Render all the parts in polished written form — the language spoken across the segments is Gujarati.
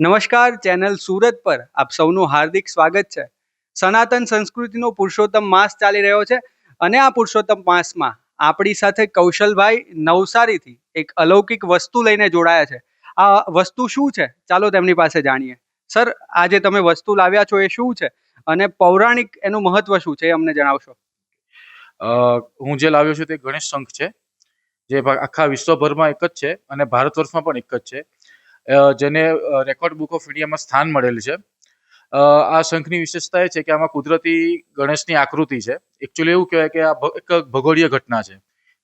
નમસ્કાર, ચેનલ સુરત પર આપ સૌનું હાર્દિક સ્વાગત છે. સનાતન સંસ્કૃતિનો પુરુષોત્તમ માસ ચાલી રહ્યો છે અને આ પુરુષોત્તમ માસમાં આપણી સાથે કૌશલભાઈ નવસારીથી એક અલૌકિક વસ્તુ લઈને જોડાયા છે. આ વસ્તુ શું છે? ચાલો તેમની પાસે જાણીએ. સર, આજે તમે વસ્તુ લાવ્યા છો એ શું છે અને પૌરાણિક એનું મહત્વ શું છે એ અમને જણાવશો. હું જે લાવ્યો છું તે ગણેશ શંખ છે, જે આખા વિશ્વભરમાં એક જ છે અને ભારત વર્ષમાં પણ એક જ છે, જેને રેકોર્ડ બુક ઓફ ઇન્ડિયામાં સ્થાન મળેલ છે. આ શંખની વિશેષતા એ છે કે આમાં કુદરતી ગણેશની આકૃતિ છે. એકચ્યુઅલી એવું કહેવાય કે આ એક ભગોડીય ઘટના છે.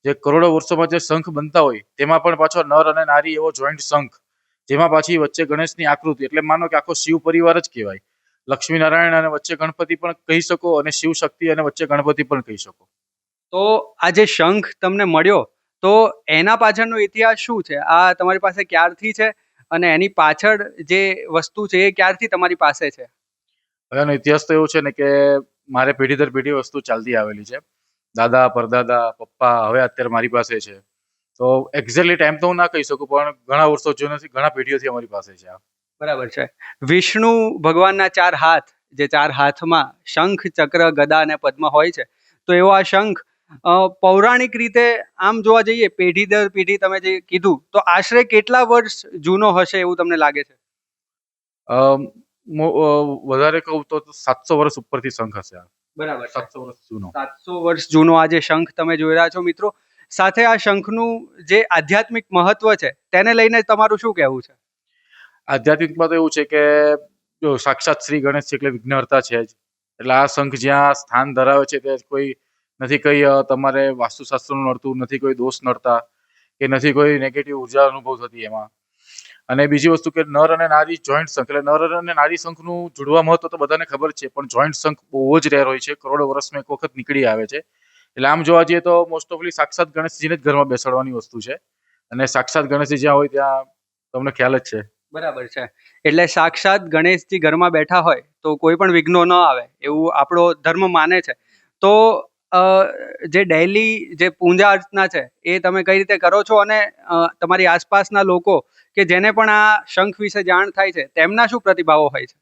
જે કરોડો વર્ષોમાં જે શંખ બનતા હોય તેમાં પણ પાછો નર અને નારી એવો જોઈન્ટ શંખ, જેમાં પાછી વચ્ચે ગણેશની આકૃતિ, એટલે માનો કે આખો શિવ પરિવાર જ કહેવાય. લક્ષ્મી નારાયણ અને વચ્ચે ગણપતિ પણ કહી શકો, અને શિવ શક્તિ અને વચ્ચે ગણપતિ પણ કહી શકો. તો આ જે શંખ તમને મળ્યો, તો એના પાછળનો ઇતિહાસ શું છે? આ તમારી પાસે ક્યારથી છે અને એની પાછળ જે વસ્તુ છે એ ક્યારથી તમારી પાસે છે? એનો ઇતિહાસ તો એવો છે ને કે મારે પેઢી દર પેઢી વસ્તુ ચાલતી આવેલી છે. દાદા, પરદાદા, પપ્પા, હવે અત્યારે મારી પાસે છે. તો એક્ઝેક્ટલી ટાઈમ તો હું ના કહી શકું, પણ ઘણા વર્ષો જૂનાથી, ઘણા પેઢીઓથી અમારી પાસે છે. બરાબર છે. વિષ્ણુ ભગવાનના 4 હાથ, જે 4 હાથમાં શંખ, ચક્ર, ગદા અને પદ્મ હોય છે, તો એવો આ શંખ પૌરાણિક રીતે આમ જોવા જઈએ, પેઢી દર પેઢી તમે જે કીધું, તો આશરે કેટલા વર્ષ જૂનો હશે એવું તમને લાગે છે? વધારે કહું તો 700 વર્ષ ઉપરથી શંખ હશે. બરાબર છે. 700 વર્ષ જૂનો. 700 વર્ષ જૂનો આ જે શંખ તમે જોઈ રહ્યા છો મિત્રો, સાથે આ શંખનું જે આધ્યાત્મિક મહત્વ છે તેને લઈને તમારું શું કહેવું છે? આધ્યાત્મિકમાં તો એવું છે કે જો સાક્ષાત શ્રી ગણેશ છે એટલે વિઘ્નહર્તા છે જ. એટલે આ શંખ જ્યાં સ્થાન ધરાવે છે તે કોઈ નથી, કઈ તમારે વાસ્તુશાસ્ત્રનું નડતું નથી, કોઈ દોષ નડતા, કે નથી કોઈ નેગેટિવ ઉર્જા અનુભવ થતી એમાં. અને બીજી વસ્તુ કે નર અને નારી જોઈન્ટ શંખ, એટલે નર અને નારી શંખનું જુડવા મહત્વ તો બધાને ખબર છે, પણ જોઈન્ટ શંખ બહુ જ રેર હોય છે. કરોડો વર્ષમાં એક વખત નીકળી આવે છે. એટલે આમ જોવા જઈએ તો મોસ્ટ ઓફલી સાક્ષાત ગણેશજીને જ ઘરમાં બેસાડવાની વસ્તુ છે, અને સાક્ષાત ગણેશજી જ્યાં હોય ત્યાં તમને ખ્યાલ જ છે. બરાબર છે. એટલે સાક્ષાત ગણેશજી ઘરમાં બેઠા હોય તો કોઈ પણ વિઘ્નો ન આવે એવું આપણો ધર્મ માને છે. તો જે ડેઈલી જે પૂજા અર્ચના છે એ તમે કઈ રીતે કરો છો, અને તમારી આસપાસના લોકો કે જેને પણ આ શંખ વિશે જાણ થાય છે તેમના શું પ્રતિભાવો હોય છે?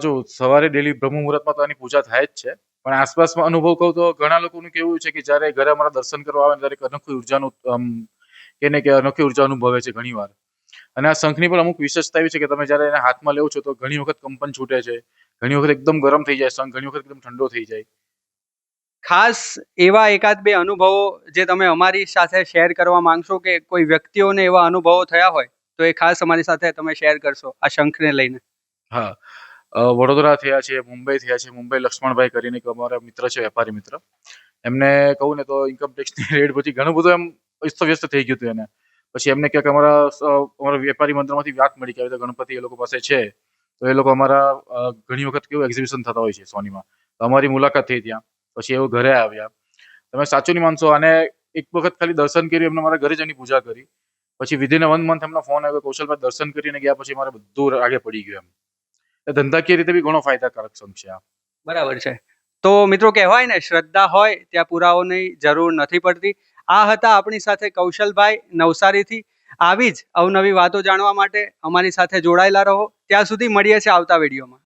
જો સવારે ડેલી બ્રહ્મ મુહૂર્તમાં તો આની પૂજા થાય જ છે, પણ આસપાસમાં અનુભવ કહું તો ઘણા લોકોનું કેવું છે કે જ્યારે ઘરે અમારા દર્શન કરવા આવે ત્યારે એક અનોખી ઉર્જાનું કે અનોખી ઉર્જા અનુભવે છે ઘણી વાર. અને આ શંખની પણ અમુક વિશેષતા એવી છે કે તમે જ્યારે એને હાથમાં લેવો છો તો ઘણી વખત કંપન છૂટે છે, ઘણી વખત એકદમ ગરમ થઈ જાય શંખ, ઘણી વખત એકદમ ઠંડો થઈ જાય. ખાસ એવા એકાદ બે અનુભવો જે તમે અમારી સાથે શેર કરવા માંગશો, કે કોઈ વ્યક્તિઓને એવા અનુભવો થયા હોય તો એ ખાસ અમારી સાથે તમે શેર કરશો આ શંખને લઈને. હા, વડોદરા થયા છે, મુંબઈ થયા છે. મુંબઈ લક્ષ્મણભાઈ કરીને એક અમારા મિત્ર છે, વેપારી મિત્ર. એમને કહું ને તો ઇન્કમ ટેક્સની રેડ પછી ઘણું બધું એમ અસ્તવ્યસ્ત થઈ ગયું હતું એને. પછી એમને ક્યાંક અમારા વેપારી મંત્રમાંથી વાત મળી કે આવી રીતે ગણપતિ એ લોકો પાસે છે, તો એ લોકો અમારા ઘણી વખત કેવું એક્ઝિબિશન થતા હોય છે સોનીમાં, તો અમારી મુલાકાત થઈ ત્યાં. પછી એવું ઘરે આવ્યા. તમે સાચું નહીં માનશો, અને એક વખત ખાલી દર્શન કર્યું એમને, મારા ઘરે જ એની પૂજા કરી. પછી વિધિન 1 મંથ એમનો ફોન આવ્યો, કૌશલભાઈ દર્શન કરીને ગયા, પછી મારે બધું આગે પડી ગયું એમ. ધંધાકીય રીતે બી ઘણો ફાયદાકારક શંખ છે આ. બરાબર છે. તો મિત્રો, કહેવાય ને, શ્રદ્ધા હોય ત્યાં પુરાવોની જરૂર નથી પડતી. આ હતા આપણી સાથે કૌશલભાઈ નવસારીથી. આવી જ અવનવી વાતો જાણવા માટે અમારી સાથે જોડાયેલા રહો. ત્યાં સુધી મળીએ છીએ આવતા વિડીયોમાં.